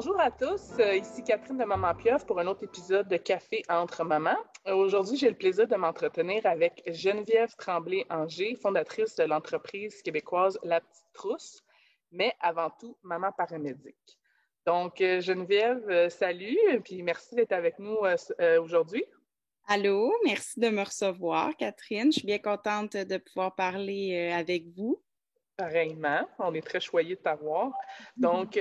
Bonjour à tous, ici Catherine de Maman Pieuvre pour un autre épisode de Café entre mamans. Aujourd'hui, j'ai le plaisir de m'entretenir avec Geneviève Tremblay-Anger, fondatrice de l'entreprise québécoise La Petite Trousse, mais avant tout, maman paramédic. Donc, Geneviève, salut, puis merci d'être avec nous aujourd'hui. Allô, merci de me recevoir, Catherine. Je suis bien contente de pouvoir parler avec vous. Pareillement, on est très choyés de t'avoir. Donc,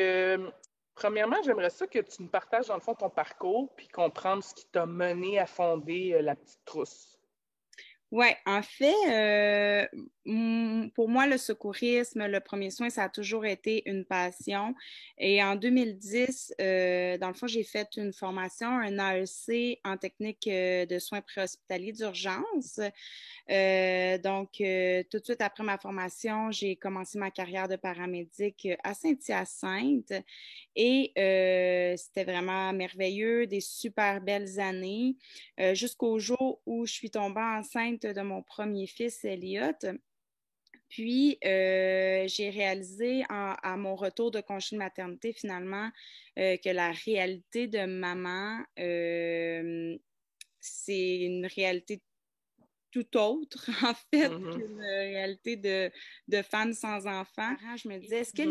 premièrement, j'aimerais ça que tu nous partages dans le fond ton parcours, puis comprendre ce qui t'a mené à fonder La Petite Trousse. Ouais, en fait, pour moi, le secourisme, le premier soin, ça a toujours été une passion. Et en 2010, dans le fond, j'ai fait une formation, un AEC en technique de soins préhospitaliers d'urgence. Tout de suite après ma formation, j'ai commencé ma carrière de paramédic à Saint-Hyacinthe et c'était vraiment merveilleux, des super belles années, jusqu'au jour où je suis tombée enceinte de mon premier fils, Elliot. Puis, j'ai réalisé à mon retour de congé de maternité, finalement, que la réalité de maman, c'est une réalité tout autre, en fait, Mhm. qu'une réalité de femme sans enfant. Je me disais, est-ce que Mhm.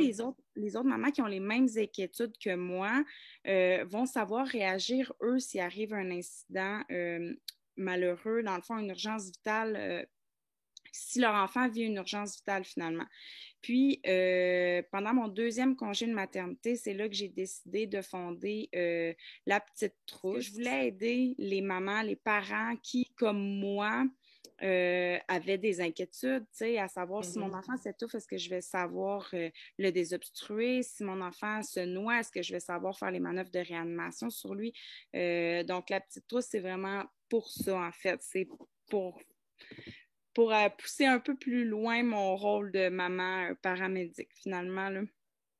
les autres mamans qui ont les mêmes inquiétudes que moi vont savoir réagir, eux, s'il arrive un incident malheureux, dans le fond, une urgence vitale, si leur enfant vit une urgence vitale finalement. Puis, pendant mon deuxième congé de maternité, c'est là que j'ai décidé de fonder La Petite Trousse. Je voulais aider les mamans, les parents qui, comme moi, avaient des inquiétudes, tu sais, à savoir si mon Mhm. enfant s'étouffe, est-ce que je vais savoir le désobstruer? Si mon enfant se noie, est-ce que je vais savoir faire les manœuvres de réanimation sur lui? Donc, La Petite Trousse, c'est vraiment pour ça, en fait. C'est pour pousser un peu plus loin mon rôle de maman paramédic, finalement, là.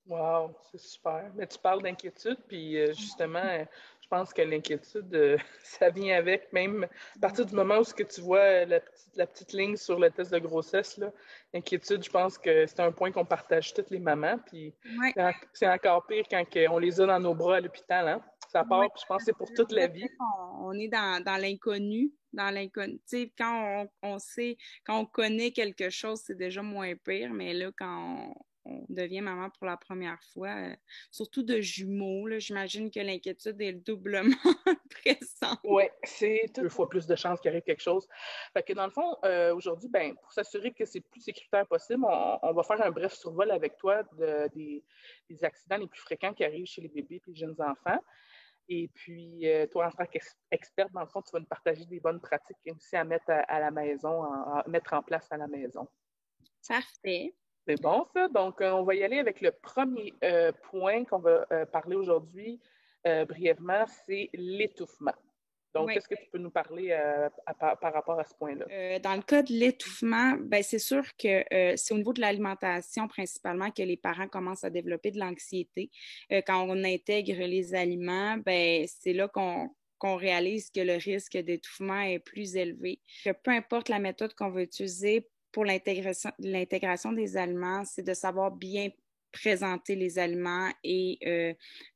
Wow, c'est super. Mais tu parles d'inquiétude, puis justement, je pense que l'inquiétude, ça vient avec, même à partir du moment où ce que tu vois la petite ligne sur le test de grossesse, là, l'inquiétude, je pense que c'est un point qu'on partage toutes les mamans, puis Ouais, c'est encore pire quand on les a dans nos bras à l'hôpital, hein. Ça ouais. part, puis je pense que c'est pour toute la vie. On est dans l'inconnu, dans l'inconnu. Tu sais, quand on sait, quand on connaît quelque chose, c'est déjà moins pire, mais là, quand on devient maman pour la première fois, surtout de jumeaux, là, j'imagine que l'inquiétude est doublement présente. Oui, c'est deux fois plus de chances qu'il arrive quelque chose. Fait que dans le fond, aujourd'hui, ben, pour s'assurer que c'est le plus sécuritaire possible, on va faire un bref survol avec toi des accidents les plus fréquents qui arrivent chez les bébés et les jeunes enfants. Et puis, toi, en tant qu'experte, dans le fond, tu vas nous partager des bonnes pratiques aussi à mettre à la maison, à mettre en place à la maison. Parfait. C'est bon, ça. Donc, on va y aller avec le premier point qu'on va parler aujourd'hui brièvement, c'est l'étouffement. Donc, Oui. qu'est-ce que tu peux nous parler par rapport à ce point-là? Dans le cas de l'étouffement, ben c'est sûr que c'est au niveau de l'alimentation principalement que les parents commencent à développer de l'anxiété. Quand on intègre les aliments, ben c'est là qu'on réalise que le risque d'étouffement est plus élevé. Que peu importe la méthode qu'on va utiliser pour l'intégration des aliments, c'est de savoir bien présenter les aliments et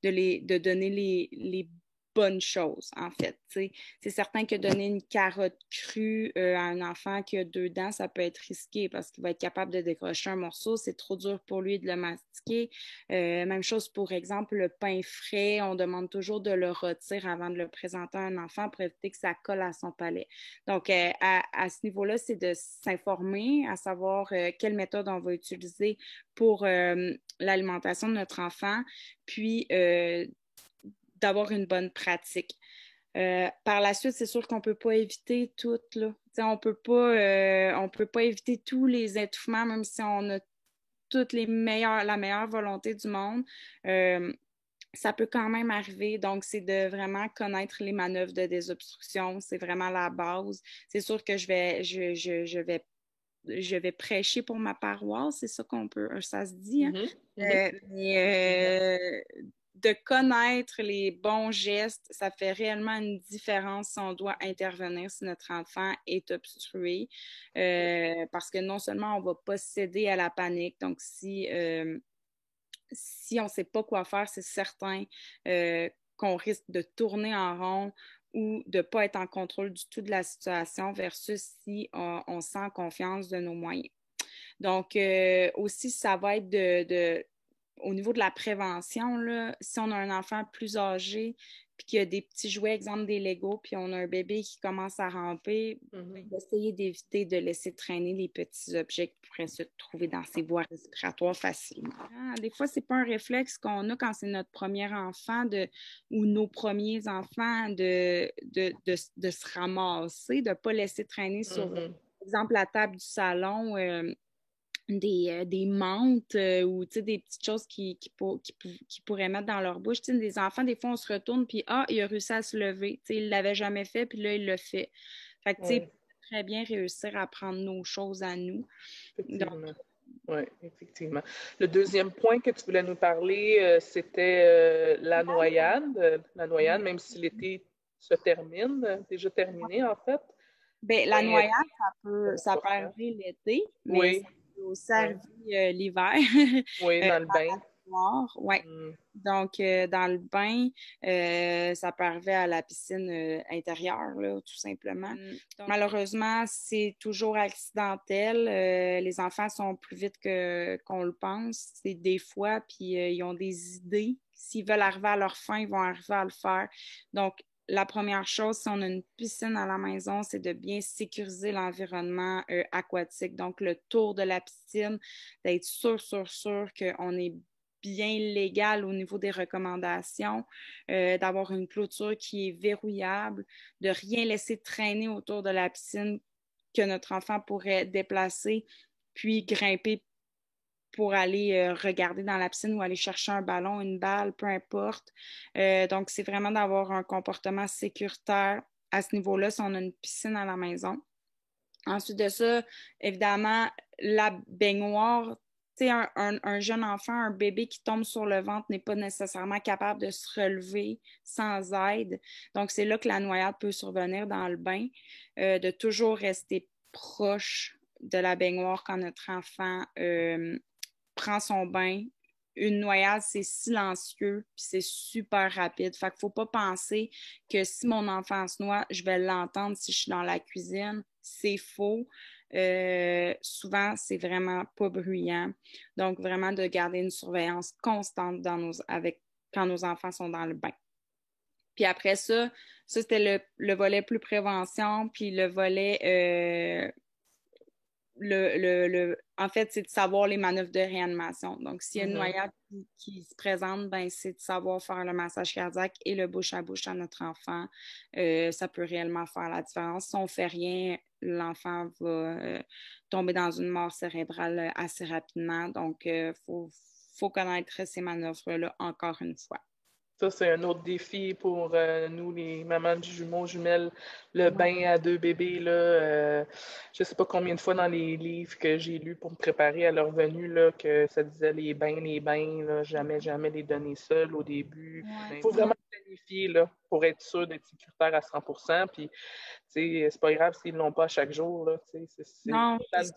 de donner les bonnes choses, en fait. T'sais. C'est certain que donner une carotte crue à un enfant qui a 2 dents, ça peut être risqué parce qu'il va être capable de décrocher un morceau. C'est trop dur pour lui de le mastiquer. Même chose pour exemple, le pain frais. On demande toujours de le retirer avant de le présenter à un enfant pour éviter que ça colle à son palais. Donc, à ce niveau-là, c'est de s'informer, à savoir quelle méthode on va utiliser pour l'alimentation de notre enfant, puis d'avoir une bonne pratique. Par la suite, c'est sûr qu'on peut pas éviter tout, là. T'sais, on peut pas éviter tous les étouffements, même si on a la meilleure volonté du monde. Euh, Ça peut quand même arriver. Donc, c'est de vraiment connaître les manœuvres de désobstruction. C'est vraiment la base. C'est sûr que je vais prêcher pour ma paroisse. C'est ça ça se dit, hein? Mhm, mhm. Exact. De connaître les bons gestes, ça fait réellement une différence si on doit intervenir si notre enfant est obstrué. Parce que non seulement on va pas céder à la panique, donc si si on ne sait pas quoi faire, c'est certain qu'on risque de tourner en rond ou de ne pas être en contrôle du tout de la situation versus si on sent confiance de nos moyens. Donc, aussi, ça va être au niveau de la prévention, là, si on a un enfant plus âgé, puis qu'il y a des petits jouets, exemple des Legos, puis on a un bébé qui commence à ramper, d'essayer d'éviter de laisser traîner les petits objets qui pourraient se trouver dans ses voies respiratoires facilement. Des fois, c'est pas un réflexe qu'on a quand c'est notre premier enfant ou nos premiers enfants de se ramasser, de ne pas laisser traîner sur, par exemple, la table du salon. Des menthes ou des petites choses qui pourraient mettre dans leur bouche. Des enfants, des fois, on se retourne puis il a réussi à se lever. Il ne l'avait jamais fait, puis là, il l'a fait. Fait que, il peut très bien réussir à prendre nos choses à nous. Effectivement. Oui, effectivement. Le deuxième point que tu voulais nous parler, c'était la noyade. La noyade, même si l'été se termine, déjà terminé en fait. Bien, la noyade, ça peut arriver l'été, mais ça peut aussi arriver l'hiver. Oui, dans le bain. Oui. Donc, dans le bain, ça peut arriver à la piscine intérieure, là, tout simplement. Donc, malheureusement, c'est toujours accidentel. Les enfants sont plus vite qu'on le pense. C'est des fois, puis ils ont des idées. S'ils veulent arriver à leur fin, ils vont arriver à le faire. Donc, la première chose, si on a une piscine à la maison, c'est de bien sécuriser l'environnement aquatique. Donc, le tour de la piscine, d'être sûr qu'on est bien légal au niveau des recommandations, d'avoir une clôture qui est verrouillable, de rien laisser traîner autour de la piscine que notre enfant pourrait déplacer, puis grimper pour aller regarder dans la piscine ou aller chercher un ballon, une balle, peu importe. Donc, c'est vraiment d'avoir un comportement sécuritaire à ce niveau-là si on a une piscine à la maison. Ensuite de ça, évidemment, la baignoire, tu sais, un jeune enfant, un bébé qui tombe sur le ventre n'est pas nécessairement capable de se relever sans aide. Donc, c'est là que la noyade peut survenir dans le bain, de toujours rester proche de la baignoire quand notre enfant prend son bain. Une noyade, c'est silencieux puis c'est super rapide. Fait qu'il ne faut pas penser que si mon enfant se noie, je vais l'entendre si je suis dans la cuisine. C'est faux. Souvent, c'est vraiment pas bruyant. Donc, vraiment de garder une surveillance constante quand nos enfants sont dans le bain. Puis après ça c'était le volet plus prévention, puis le volet en fait, c'est de savoir les manœuvres de réanimation. Donc, s'il y a une noyade qui se présente, ben, c'est de savoir faire le massage cardiaque et le bouche à bouche à notre enfant. Ça peut réellement faire la différence. Si on ne fait rien, l'enfant va tomber dans une mort cérébrale assez rapidement. Donc, faut connaître ces manœuvres-là encore une fois. Ça, c'est un autre défi pour nous, les mamans de jumeaux, jumelles, le bain à deux bébés. Là, je ne sais pas combien de fois dans les livres que j'ai lus pour me préparer à leur venue, là, que ça disait les bains, là, jamais les donner seuls au début. Il faut vraiment planifier là, pour être sûr d'être sécuritaire à 100%. Puis, c'est pas grave s'ils ne l'ont pas à chaque jour. Là, c'est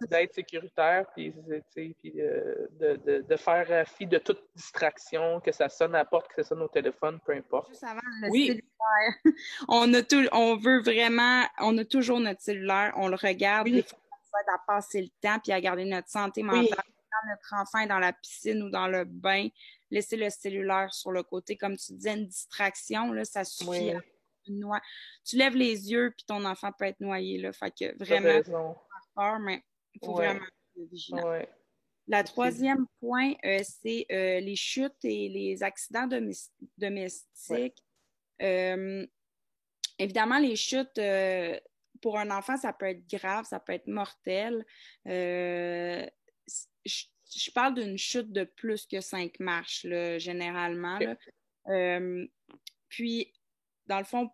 d'être sécuritaire, puis de faire fi de toute distraction, que ça sonne à la porte, que ça sonne au téléphone, peu importe. Juste avant le cellulaire. On a toujours notre cellulaire, on le regarde, des fois, ça aide à passer le temps puis à garder notre santé mentale. Quand notre enfant est dans la piscine ou dans le bain, laisser le cellulaire sur le côté, comme tu disais, une distraction, là, ça suffit à tu lèves les yeux puis ton enfant peut être noyé. Là. Fait que vraiment, peur, mais il faut vraiment être vigilant. La troisième point, c'est les chutes et les accidents domestiques. Évidemment, les chutes, pour un enfant, ça peut être grave, ça peut être mortel. Je parle d'une chute de plus que 5 marches, là, généralement. Là. Puis, dans le fond,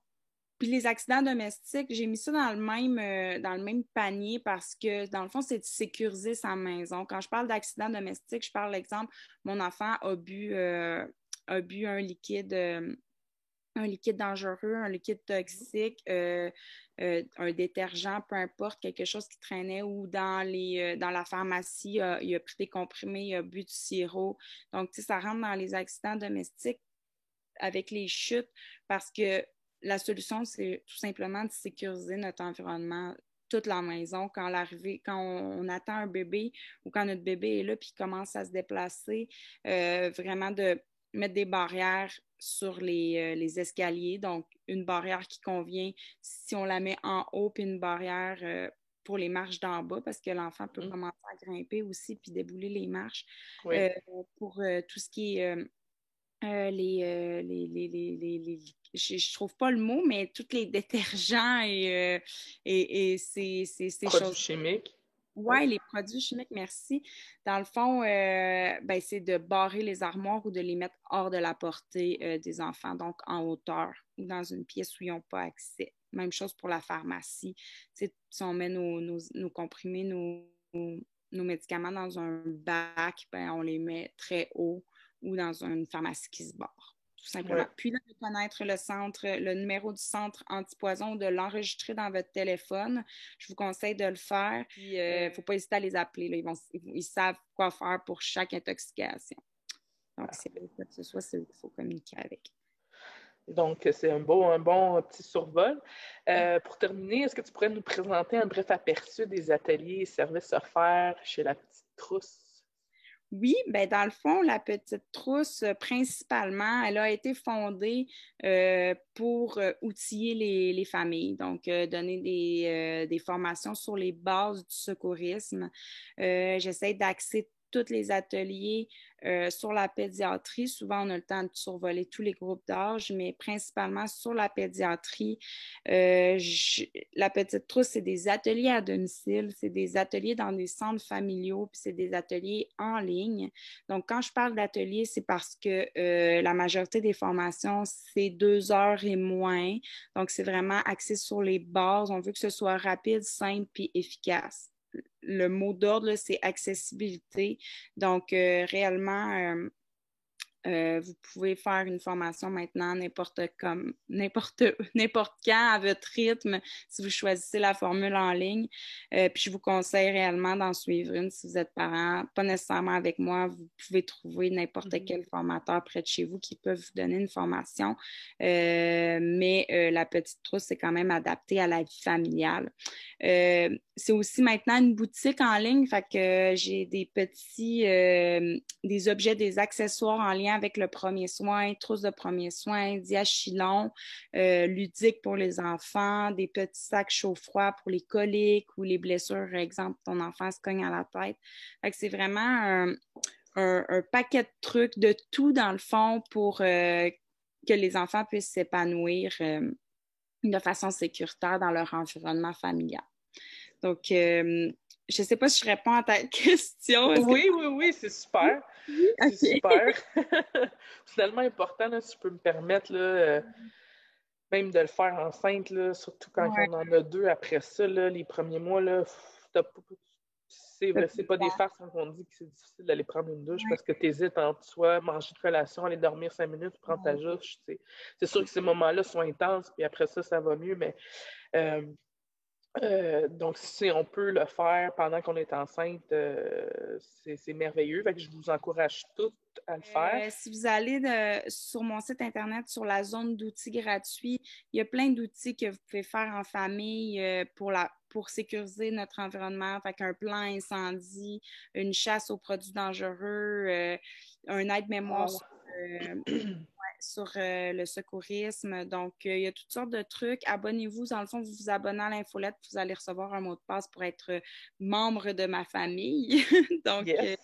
puis les accidents domestiques, j'ai mis ça dans le même panier parce que, dans le fond, c'est de sécuriser sa maison. Quand je parle d'accidents domestiques, je parle, exemple, mon enfant a bu un liquide un liquide dangereux, un liquide toxique, un détergent, peu importe, quelque chose qui traînait ou dans la pharmacie, il a pris des comprimés, il a bu du sirop. Donc, tu sais, ça rentre dans les accidents domestiques avec les chutes parce que la solution, c'est tout simplement de sécuriser notre environnement, toute la maison, quand on attend un bébé ou quand notre bébé est là puis commence à se déplacer, vraiment de mettre des barrières sur les escaliers. Donc, une barrière qui convient si on la met en haut, puis une barrière pour les marches d'en bas, parce que l'enfant peut commencer à grimper aussi, puis débouler les marches. Oui. Pour tout ce qui est je trouve pas le mot, mais tous les détergents et ces Produits choses. chimiques. Oui. Oui, les produits chimiques, merci. Dans le fond, ben, c'est de barrer les armoires ou de les mettre hors de la portée des enfants, donc en hauteur ou dans une pièce où ils n'ont pas accès. Même chose pour la pharmacie. Tu sais, si on met nos comprimés, nos médicaments dans un bac, ben, on les met très haut ou dans une pharmacie qui se barre, tout simplement. Ouais. Puis là, de connaître le numéro du centre antipoison ou de l'enregistrer dans votre téléphone. Je vous conseille de le faire. Puis, il ne faut pas hésiter à les appeler. Là. Ils savent quoi faire pour chaque intoxication. Donc, c'est quoi que ce soit, il faut communiquer avec. Donc, c'est un bon petit survol. Pour terminer, est-ce que tu pourrais nous présenter un bref aperçu des ateliers et services offerts chez la Petite Trousse? Oui, ben dans le fond, la Petite Trousse, principalement, elle a été fondée pour outiller les familles, donc donner des formations sur les bases du secourisme. J'essaie d'axer tous les ateliers sur la pédiatrie. Souvent, on a le temps de survoler tous les groupes d'âge, mais principalement sur la pédiatrie. La Petite Trousse, c'est des ateliers à domicile, c'est des ateliers dans des centres familiaux, puis c'est des ateliers en ligne. Donc, quand je parle d'atelier, c'est parce que la majorité des formations, c'est 2 heures et moins. Donc, c'est vraiment axé sur les bases. On veut que ce soit rapide, simple puis efficace. Le mot d'ordre, c'est accessibilité. Donc, réellement, vous pouvez faire une formation maintenant n'importe quand à votre rythme si vous choisissez la formule en ligne. Puis je vous conseille réellement d'en suivre une si vous êtes parent. Pas nécessairement avec moi, vous pouvez trouver n'importe quel formateur près de chez vous qui peut vous donner une formation. Mais la Petite Trousse, c'est quand même adapté à la vie familiale. C'est aussi maintenant une boutique en ligne, fait que j'ai des objets, des accessoires en lien avec le premier soin, trousse de premier soin, diachylon, ludique pour les enfants, des petits sacs chaud-froid pour les coliques ou les blessures, par exemple, ton enfant se cogne à la tête. Fait que c'est vraiment un paquet de trucs, de tout dans le fond pour que les enfants puissent s'épanouir de façon sécuritaire dans leur environnement familial. Donc, je ne sais pas si je réponds à ta question. Oui, c'est super. Oui, c'est okay. super. C'est tellement important, là, si je peux me permettre, là, même de le faire enceinte, là, surtout quand Ouais. on en a 2 après ça, là, les premiers mois, là, c'est pas des farces quand on dit que c'est difficile d'aller prendre une douche parce que tu hésites entre soit manger de collation, aller dormir 5 minutes, prendre ta douche. C'est sûr que ces moments-là sont intenses, puis après ça va mieux, mais donc, si on peut le faire pendant qu'on est enceinte, c'est merveilleux. Fait que je vous encourage toutes à le faire. Si vous allez sur mon site Internet, sur la zone d'outils gratuits, il y a plein d'outils que vous pouvez faire en famille pour sécuriser notre environnement. Fait qu'un plan incendie, une chasse aux produits dangereux, un aide-mémoire sur le secourisme. Donc, il y a toutes sortes de trucs. Abonnez-vous. Dans le fond, vous vous abonnez à l'infolette, vous allez recevoir un mot de passe pour être membre de ma famille. Donc, yes.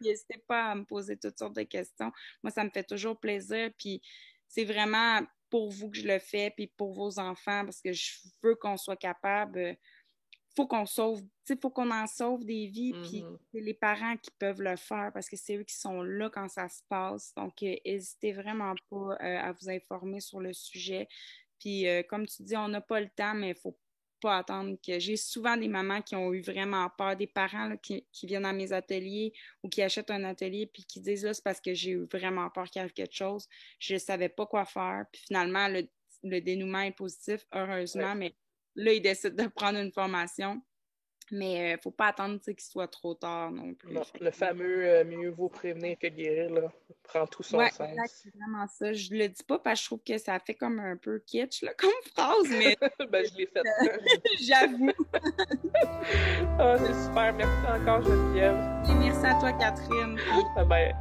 n'hésitez pas à me poser toutes sortes de questions. Moi, ça me fait toujours plaisir. Puis, c'est vraiment pour vous que je le fais, puis pour vos enfants, parce que je veux qu'on soit capable. Faut qu'on sauve, il faut qu'on en sauve des vies, puis c'est les parents qui peuvent le faire parce que c'est eux qui sont là quand ça se passe. Donc, n'hésitez vraiment pas à vous informer sur le sujet. Puis, comme tu dis, on n'a pas le temps, mais il faut pas attendre que... J'ai souvent des mamans qui ont eu vraiment peur, des parents là, qui viennent à mes ateliers ou qui achètent un atelier puis qui disent, là, c'est parce que j'ai eu vraiment peur qu'il arrive quelque chose. Je savais pas quoi faire. Puis finalement, le dénouement est positif, heureusement, mais là, ils décident de prendre une formation. Mais il ne faut pas attendre qu'il soit trop tard non plus. Non, le fameux mieux vaut prévenir que guérir, là, prend tout son sens. C'est vraiment ça. Je le dis pas parce que je trouve que ça fait comme un peu kitsch là, comme phrase, mais ben, je l'ai faite. J'avoue. C'est super. Merci encore, Geneviève. Et merci à toi, Catherine. Bye bye.